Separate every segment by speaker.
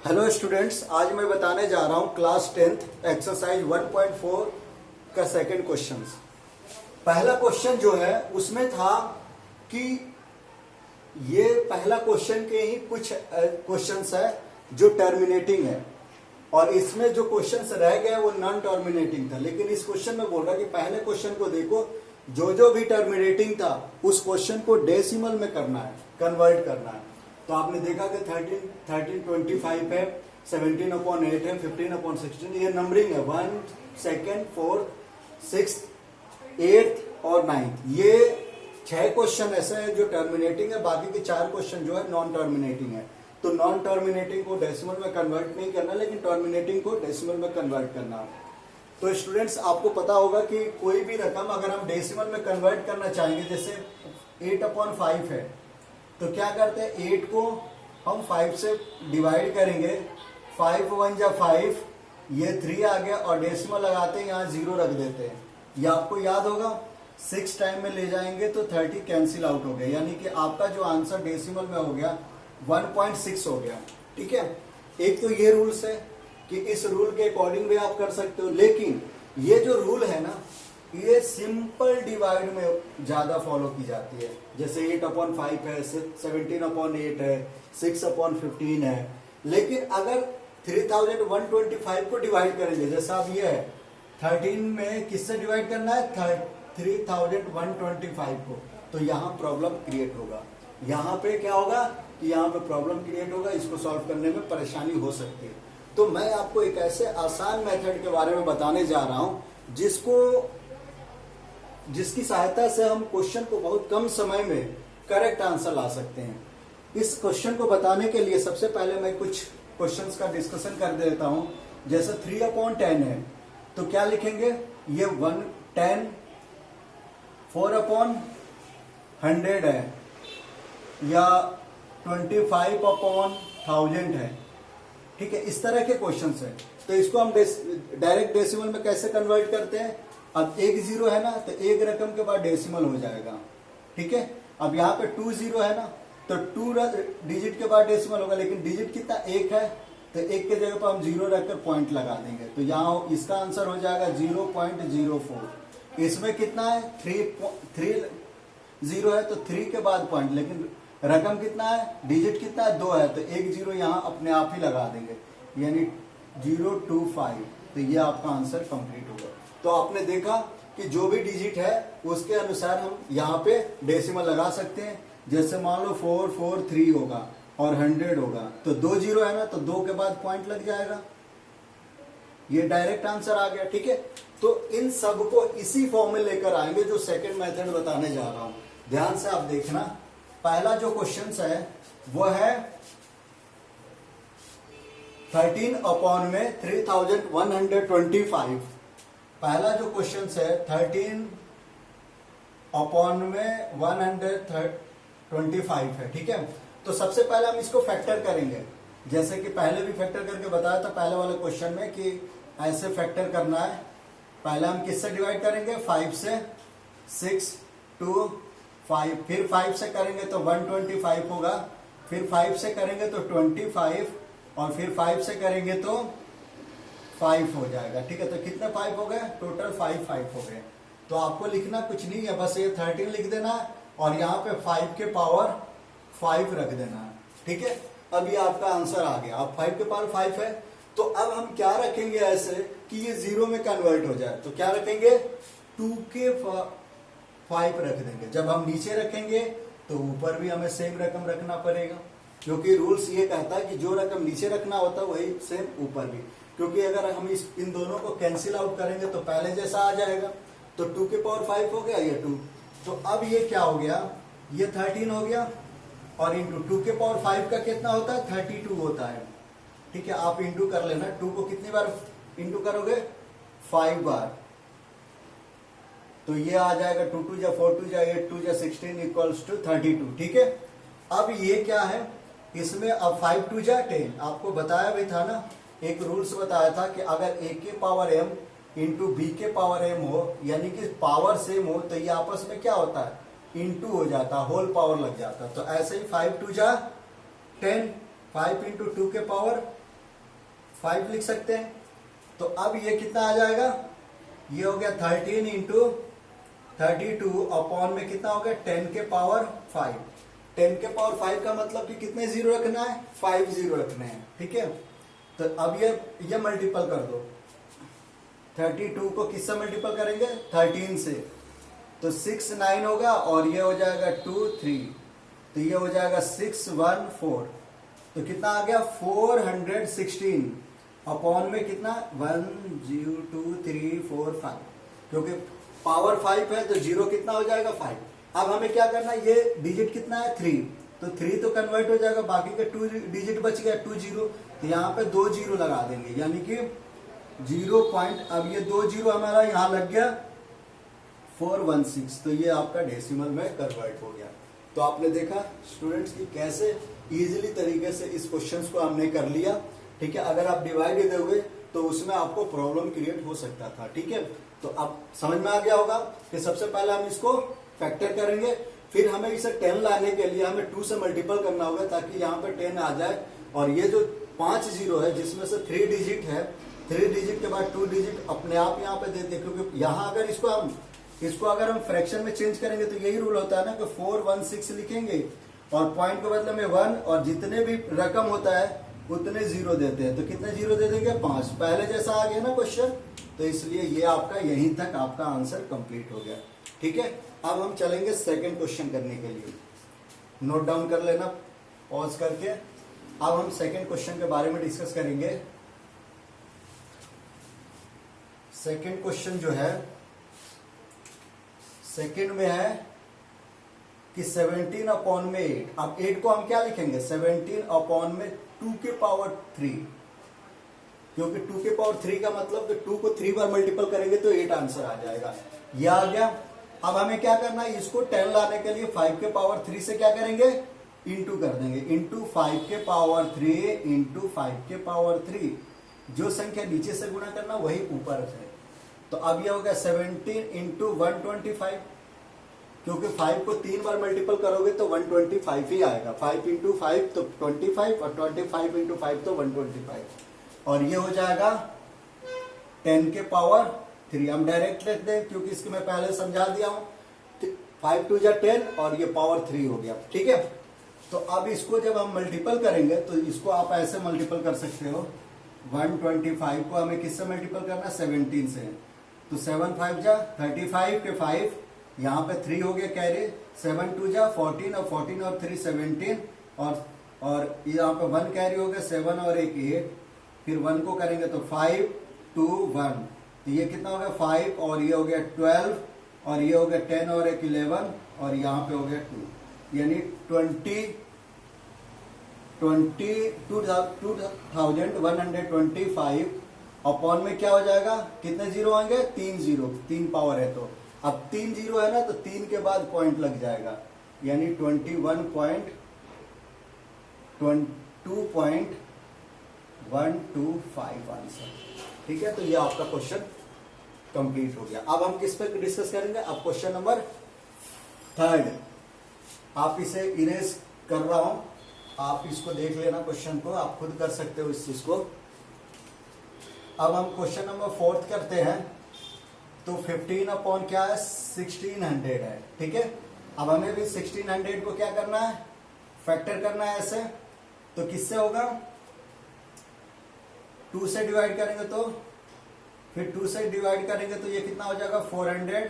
Speaker 1: Hello students, आज मैं बताने जा रहा हूँ क्लास 10th एक्सरसाइज 1.4 का सेकंड क्वेश्चन। पहला क्वेश्चन जो है उसमें था कि ये पहला क्वेश्चन के ही कुछ क्वेश्चंस है जो टर्मिनेटिंग है और इसमें जो क्वेश्चंस रह गए वो नॉन टर्मिनेटिंग था। लेकिन इस क्वेश्चन में बोल रहा कि पहले क्वेश्चन को देखो, जो भी टर्मिनेटिंग था उस क्वेश्चन को डेसिमल में करना है, कन्वर्ट करना है। तो आपने देखा कि 1325 है, 17/8 है, 15/16, ये नंबरिंग है 1, 2, 4, 6, 8 और 9। ये 6 क्वेश्चन ऐसे हैं जो टर्मिनेटिंग है, बाकी के 4 क्वेश्चन जो है नॉन टर्मिनेटिंग है। तो नॉन टर्मिनेटिंग को डेसिमल में कन्वर्ट नहीं करना, लेकिन टर्मिनेटिंग को डेसिमल में कन्वर्ट करना। तो स्टूडेंट्स, आपको पता होगा कि कोई भी रकम अगर हम डेसिमल में कन्वर्ट करना चाहेंगे, जैसे 8/5 है, तो क्या करते हैं, 8 को हम 5 से डिवाइड करेंगे, 5 1 जा 5, ये 3 आ गया और डेसिमल लगाते हैं, यहाँ 0 रख देते हैं। ये आपको याद होगा, 6 टाइम में ले जाएंगे तो 30 कैंसिल आउट हो गया, यानी कि आपका जो आंसर डेसिमल में हो गया 1.6 हो गया। ठीक है, एक तो ये रूल्स है कि इस रूल के अकॉर्डिंग भी आप कर सकते हो, लेकिन ये जो रूल है ना, ये सिंपल डिवाइड में ज्यादा फॉलो की जाती है। जैसे 8/5 है, 17/8 है, 6/15 है। लेकिन अगर 3125 को डिवाइड करेंगे, जैसा अब ये है 13 में किससे डिवाइड करना है, 3125 को, तो यहाँ प्रॉब्लम क्रिएट होगा। यहाँ पे क्या होगा कि यहाँ पे प्रॉब्लम क्रिएट होगा, इसको सॉल्व करने में परेशानी हो सकती है। तो मैं आपको एक ऐसे आसान मेथड के बारे में बताने जा रहा हूं जिसकी सहायता से हम क्वेश्चन को बहुत कम समय में करेक्ट आंसर ला सकते हैं। इस क्वेश्चन को बताने के लिए सबसे पहले मैं कुछ क्वेश्चंस का डिस्कशन कर देता हूं। जैसे 3/10 है, तो क्या लिखेंगे, ये 10, 4/100 है, या 25/1000 है। ठीक है, इस तरह के क्वेश्चंस है। तो इसको हम डायरेक्ट डेसिमल में कैसे कन्वर्ट करते हैं। अब एक 0 है ना, तो एक रकम के बाद डेसिमल हो जाएगा। ठीक है, अब यहाँ पे 2 0 है ना, तो 2 डिजिट के बाद डेसिमल होगा, लेकिन डिजिट कितना, 1 है, तो 1 के जगह पर हम 0 रखकर पॉइंट लगा देंगे, तो यहाँ इसका आंसर हो जाएगा 0.04। इसमें कितना है, 3 0 है, तो 3 के बाद पॉइंट, लेकिन रकम कितना है, डिजिट कितना है, 2 है, तो 1 0 यहाँ अपने आप ही लगा देंगे, यानी 025। तो ये आपका आंसर कंप्लीट होगा। तो आपने देखा कि जो भी डिजिट है उसके अनुसार हम यहाँ पे डेसिमल लगा सकते हैं। जैसे मान लो 443 होगा और 100 होगा, तो 2 0 है ना, तो 2 के बाद पॉइंट लग जाएगा, ये डायरेक्ट आंसर आ गया। ठीक है, तो इन सब को इसी फॉर्म में लेकर आएंगे जो सेकंड मेथड बताने जा रहा हूं। ध्यान से आप देखना, पहला जो क्वेश्चन है वो है 13/3125। पहला जो क्वेश्चन है 13/125 है। ठीक है, तो सबसे पहले हम इसको फैक्टर करेंगे, जैसे कि पहले भी फैक्टर करके बताया था पहले वाले क्वेश्चन में कि ऐसे फैक्टर करना है। पहले हम किससे डिवाइड करेंगे, 5 से, 6 2 5, फिर 5 से करेंगे तो 125 होगा, फिर 5 से करेंगे तो 25, और फिर 5 से करेंगे तो 5 हो जाएगा। ठीक है, तो कितने 5 हो गए, टोटल 5 हो गए। तो आपको लिखना कुछ नहीं है, बस ये 13 लिख देना है और यहाँ पे 5 के पावर 5 रख देना है। ठीक है, अब ये आपका आंसर आ गया। अब 5 के पावर 5 है, तो अब हम क्या रखेंगे ऐसे कि ये 0 में कन्वर्ट हो जाए, तो क्या रखेंगे, 2 के 5 रख देंगे। जब हम नीचे रखेंगे तो ऊपर भी हमें सेम रकम रखना पड़ेगा, क्योंकि रूल्स ये कहता है कि जो रकम नीचे रखना होता है वही सेम ऊपर भी। क्योंकि अगर हम इन दोनों को कैंसिल आउट करेंगे तो पहले जैसा आ जाएगा, तो 2 के पावर 5 हो गया, ये 2। तो अब ये क्या हो गया, ये 13 हो गया, और इंटू 2 के पावर 5 का कितना होता है, 32 होता है। ठीक है, आप इंटू कर लेना, 2 को कितनी बार इंटू करोगे, 5 बार, तो ये आ जाएगा 2 2 जा 4 2 जा 8 2 जा 16 इक्वल्स टू 32। ठीक है, अब ये क्या है, इसमें अब 5 2 जा 10, आपको बताया भी था ना, एक रूल्स बताया था कि अगर a के पावर m इंटू बी के पावर m हो, यानी कि पावर सेम हो, तो ये आपस में क्या होता है, इंटू हो जाता, होल पावर लग जाता। तो ऐसे ही 5 2 जा 10, 5 इंटू 2 के पावर 5 लिख सकते हैं। तो अब ये कितना आ जाएगा, ये हो गया 13 इंटू 32 अपॉन में कितना हो गया 10 के पावर 5। 10 के पावर 5 का मतलब कि कितने जीरो रखना है, 5 जीरो रखने हैं, ठीक है। तो अब ये मल्टीपल कर दो, 32 को किससे मल्टीपल करेंगे, 13 से, तो 6 9 होगा और ये हो जाएगा 2 3, तो ये हो जाएगा 6 1 4, तो कितना आ गया 416 अपॉन में कितना 1 0 2 3 4 5, क्योंकि पावर 5 है तो जीरो कितना हो जाएगा 5। अब हमें क्या करना है, ये डिजिट कितना है 3, तो 3 तो कन्वर्ट हो जाएगा, बाकी के 2 डिजिट बच गया 2 जीरो, तो यहाँ पे 2 जीरो लगा देंगे, यानी कि 0 पॉइंट, अब ये 2 जीरो हमारा यहाँ लग गया 416, तो ये आपका डेसिमल में कन्वर्ट हो गया। तो आपने देखा स्टूडेंट्स की कैसे इजीली तरीके से इस क्वेश्चंस को हमने कर लिया, ठीक है। अगर आप डिवाइड दोगे तो उसमें आपको प्रॉब्लम क्रिएट हो सकता था, ठीक है। तो अब समझ में आ गया होगा कि सबसे पहले हम इसको फैक्टर करेंगे, फिर हमें इसे 10 लाने के लिए हमें 2 से मल्टीपल करना होगा ताकि यहाँ पे 10 आ जाए, और ये जो 5 जीरो है जिसमें से 3 डिजिट है, 3 डिजिट के बाद 2 डिजिट अपने आप यहाँ पे दे दे, क्योंकि यहाँ अगर इसको अगर हम फ्रैक्शन में चेंज करेंगे तो यही रूल होता है ना कि 416 लिखेंगे और पॉइंट के बदले में 1, और जितने भी रकम होता है उतने जीरो देते हैं, तो कितने जीरो दे देंगे 5, पहले जैसा आ गया ना क्वेश्चन, तो इसलिए ये आपका यहीं तक आपका आंसर कंप्लीट हो गया, ठीक है। अब हम चलेंगे सेकंड क्वेश्चन करने के लिए, नोट डाउन कर लेना पॉज करके। अब हम सेकंड क्वेश्चन के बारे में डिस्कस करेंगे। सेकंड क्वेश्चन जो है, सेकंड में है कि 17 अपॉन में 8, अब 8 को हम क्या लिखेंगे 17 अपॉन में 2 के पावर 3, क्योंकि 2 के पावर 3 का मतलब कि 2 को 3 बार मल्टीपल करेंगे तो 8 आंसर आ जाएगा, यह आ गया। अब हमें क्या करना है, इसको 10 लाने के लिए 5 के पावर 3 से क्या करेंगे, इंटू कर देंगे, इंटू 5 के पावर 3 इंटू 5 के पावर 3, जो संख्या नीचे से गुणा करना वही ऊपर है। तो अब यह हो गया 17 इंटू 125, क्योंकि 5 को 3 बार मल्टीपल करोगे तो 125 ही आएगा, 5 इंटू 5 तो 25 और 25 इंटू 5 तो 125, और ये हो जाएगा 10 के पावर 3। हम डायरेक्ट लिख दें क्योंकि इसके मैं पहले समझा दिया हूं, 5 2 जा 10 और ये पावर 3 हो गया, ठीक है। तो अब इसको जब हम मल्टीपल करेंगे तो इसको आप ऐसे मल्टीपल कर सकते हो, 125 को हमें किससे मल्टीपल करना, 17 से, तो 7 5 जा 35 के 5, यहाँ पे 3 हो गया कैरी, 7 2 जा 14 और 14 और 3 17, और यहाँ पे 1 कैरी हो गया, 7 और 1 8, फिर 1 को करेंगे तो 5 2 1, तो ये कितना हो गया 5, और ये हो गया 12, और ये हो गया 10 और 1 11, और यहाँ पे हो गया 2, यानी 2125 अपॉन में क्या हो जाएगा, कितने जीरो आएंगे, 3 जीरो, 3 पावर है, तो अब 3 जीरो है ना, तो 3 के बाद पॉइंट लग जाएगा, यानी 21.125 आंसर, ठीक है। तो ये आपका क्वेश्चन कंप्लीट हो गया। अब हम किस पे डिस्कस करेंगे, अब क्वेश्चन नंबर 3, आप इसे इरेज कर रहा हूं, आप इसको देख लेना, क्वेश्चन को आप खुद कर सकते हो इस चीज को। अब हम क्वेश्चन नंबर 4 करते हैं, तो 15 अपॉन क्या है 1600 है, ठीक है। अब हमें भी 1600 को क्या करना है, फैक्टर करना है ऐसे, तो किससे होगा, 2 से डिवाइड करेंगे, तो फिर 2 से डिवाइड करेंगे तो ये कितना हो जाएगा 400,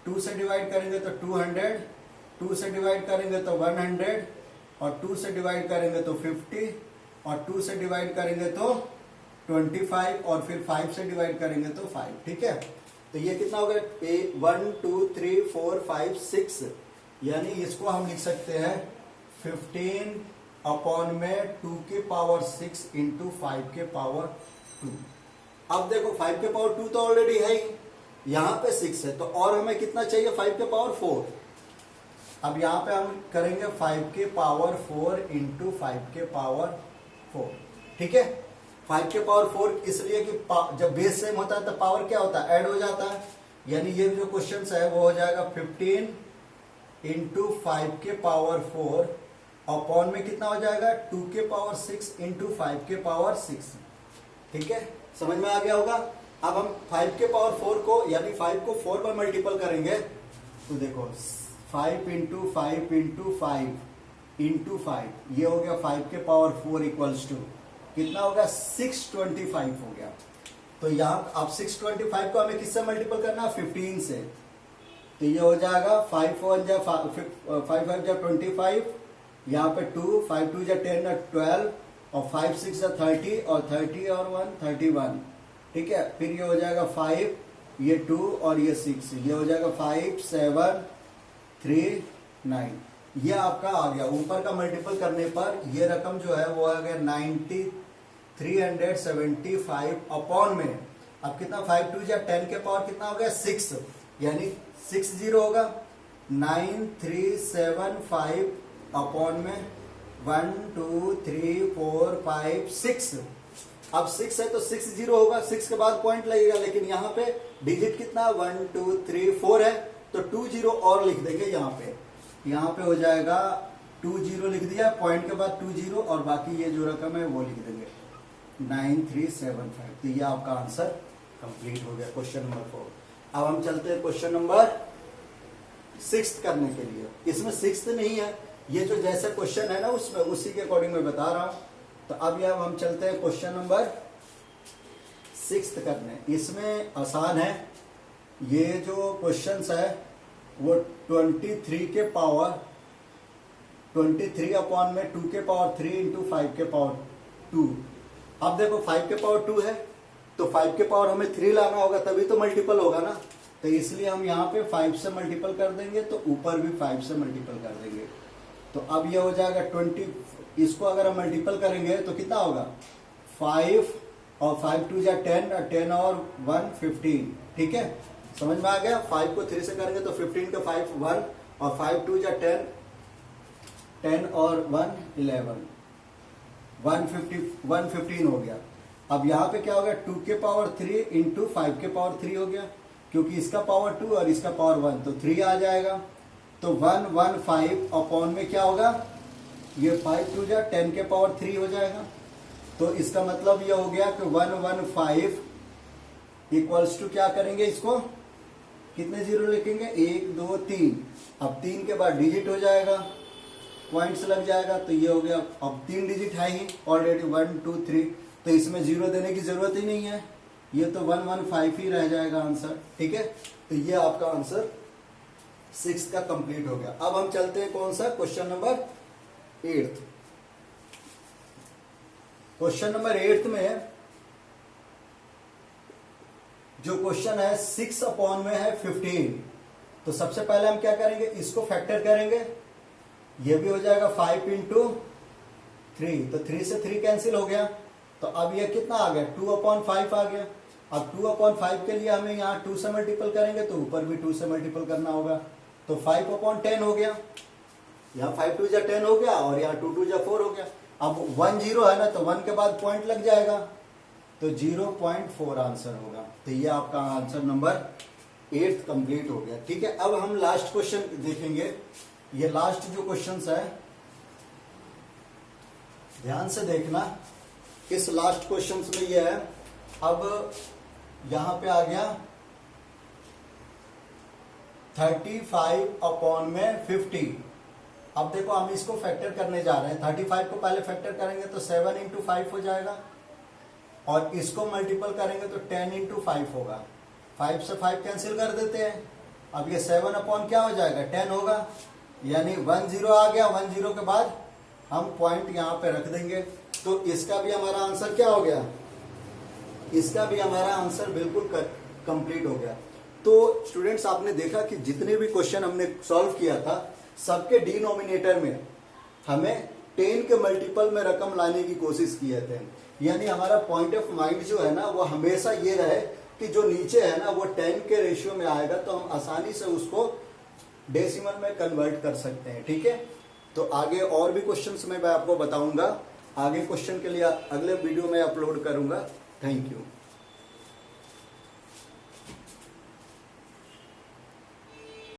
Speaker 1: 2 से डिवाइड करेंगे तो 200, 2 से डिवाइड करेंगे तो 100, और 2 से डिवाइड करेंगे तो 50, और 2 से डिवाइड करेंगे तो 25, और फिर 5 से डिवाइड करेंगे तो 5, ठीक है। तो ये कितना हो गया 1 2 3 4 5 6, यानी इसको हम लिख सकते हैं 15 अपॉन में 2 के पावर 6 इंटू 5 के पावर 2। अब देखो 5 के पावर 2 तो ऑलरेडी है ही, यहाँ पे 6 है, तो और हमें कितना चाहिए 5 के पावर 4। अब यहाँ पे हम करेंगे 5 के पावर 4 इंटू 5 के पावर 4, ठीक है। 5 के पावर 4 इसलिए कि जब बेस सेम होता है तो पावर क्या होता है, ऐड हो जाता है, यानी ये जो क्वेश्चन है वो हो जाएगा 15 इंटू 5 के पावर 4 अपॉन में कितना हो जाएगा 2 के पावर 6 इंटू 5 के पावर 6। ठीक है, समझ में आ गया होगा। अब हम 5 के पावर 4 को यानी 5 को 4 पर मल्टीपल करेंगे तो देखो 5 इंटू 5 इंटू 5 इंटू 5 ये हो गया 5 के पावर 4 इक्वल्स टू कितना होगा 625 हो गया। तो यहाँ अब 625 को हमें किससे मल्टीपल करना है 15 से, तो ये हो जाएगा 5 1 जा 5 जा 25, यहाँ पे 2 5 2 जा 10 ना 12 और 5 6 जा 30 और 30 और 1 31, ठीक है। फिर ये हो जाएगा 5 ये 2 और ये 6, ये हो जाएगा 5 7 3 9, ये आपका आ गया। ऊपर का मल्टीपल करने पर ये रकम जो है वो आ गया 375 अपॉन में। अब कितना 5 2 जा 10 के पावर कितना हो गया 6, यानी 6 0 होगा 9375 अपॉन में 1 2 3 4 5 6। अब 6 है तो 6 0 होगा, 6 के बाद पॉइंट लगेगा, लेकिन यहाँ पे डिजिट कितना 1 2 3 4 है तो 2 0 और लिख देंगे यहाँ पे हो जाएगा 2 0 लिख दिया, पॉइंट के बाद 2 0 और बाकी ये जो रकम है वो लिख देंगे 9375। तो ये आपका आंसर कंप्लीट हो गया क्वेश्चन नंबर 4। अब हम चलते हैं क्वेश्चन नंबर 6 करने के लिए। इसमें 6 नहीं है, ये जो जैसा क्वेश्चन है ना उसमें उसी के अकॉर्डिंग मैं बता रहा हूं। तो अब यह हम चलते हैं क्वेश्चन नंबर 6 करने। इसमें आसान है, ये जो क्वेश्चंस है वो 23 के पावर 23 अपॉन में 2 के पावर 3 इंटू 5 के पावर 2। अब देखो 5 के पावर 2 है तो 5 के पावर हमें 3 लाना होगा तभी तो मल्टीपल होगा ना, तो इसलिए हम यहाँ पे 5 से मल्टीपल कर देंगे तो ऊपर भी 5 से मल्टीपल कर देंगे। तो अब ये हो जाएगा 20, इसको अगर हम मल्टीपल करेंगे तो कितना होगा 5 और 5 2 जा 10 और 10 और 1 15, ठीक है, समझ में आ गया। 5 को 3 से करेंगे तो 15 का 5 1 और 5 2 जा 10 10 और 1 11 115 हो गया। अब यहाँ पे क्या हो गया 2 के पावर 3 इंटू 5 के पावर 3 हो गया, क्योंकि इसका पावर 2 और इसका पावर 1 तो 3 आ जाएगा। तो 115 अपॉन में क्या होगा ये 5 2 जा 10 के पावर 3 हो जाएगा। तो इसका मतलब ये हो गया कि 115 इक्वल्स टू क्या करेंगे, इसको कितने जीरो लिखेंगे 1 2 3। अब 3 के बाद डिजिट हो जाएगा, पॉइंट्स लग जाएगा, तो ये हो गया। अब 3 डिजिट है ही ऑलरेडी 1 2 3, तो इसमें जीरो देने की जरूरत ही नहीं है, ये तो 115 ही रह जाएगा आंसर, ठीक है। तो ये आपका आंसर 6 का कंप्लीट हो गया। अब हम चलते हैं कौन सा क्वेश्चन नंबर 8। क्वेश्चन नंबर 8 में जो क्वेश्चन है 6 अपॉन में है 15। तो सबसे पहले हम क्या करेंगे, इसको फैक्टर करेंगे, ये भी हो जाएगा 5 इंटू 3, तो 3 से 3 कैंसिल हो गया। तो अब ये कितना आ गया 2 अपॉन 5 आ गया। अब 2 अपॉन 5 के लिए हमें यहाँ 2 से मल्टीपल करेंगे तो ऊपर भी 2 से मल्टीपल करना होगा, तो 5 अपॉन 10 हो गया। यहाँ 5 2 जा 10 हो गया और यहाँ 2 2 जा 4 हो गया। अब 1 0 है ना, तो 1 के बाद पॉइंट लग जाएगा, तो 0.4 आंसर होगा। तो ये आपका आंसर नंबर 8 कंप्लीट हो गया, ठीक है। अब हम लास्ट क्वेश्चन देखेंगे। ये लास्ट जो क्वेश्चन है ध्यान से देखना, इस लास्ट क्वेश्चन में ये है। अब यहां पे आ गया 35 अपॉन में 50। अब देखो हम इसको फैक्टर करने जा रहे हैं, 35 को पहले फैक्टर करेंगे तो 7 इंटू 5 हो जाएगा, और इसको मल्टीपल करेंगे तो 10 इंटू 5 होगा। 5 से 5 कैंसिल कर देते हैं। अब ये 7 अपॉन क्या हो जाएगा 10 होगा, यानी 1 0 आ गया। 1 0 के बाद हम पॉइंट यहाँ पे रख देंगे, तो इसका भी हमारा आंसर क्या हो गया, इसका भी हमारा आंसर बिल्कुल कंप्लीट हो गया। तो स्टूडेंट्स आपने देखा कि जितने भी क्वेश्चन हमने सॉल्व किया था सबके डिनोमिनेटर में हमें 10 के मल्टीपल में रकम लाने की कोशिश किए थे, यानी हमारा पॉइंट ऑफ माइंड जो है ना वो हमेशा ये रहे कि जो नीचे है ना वो 10 के रेशियो में आएगा तो हम आसानी से उसको डेसिमल में कन्वर्ट कर सकते हैं, ठीक है। तो आगे और भी क्वेश्चंस मैं आपको बताऊंगा, आगे क्वेश्चन के लिए अगले वीडियो में अपलोड करूंगा। Thank you.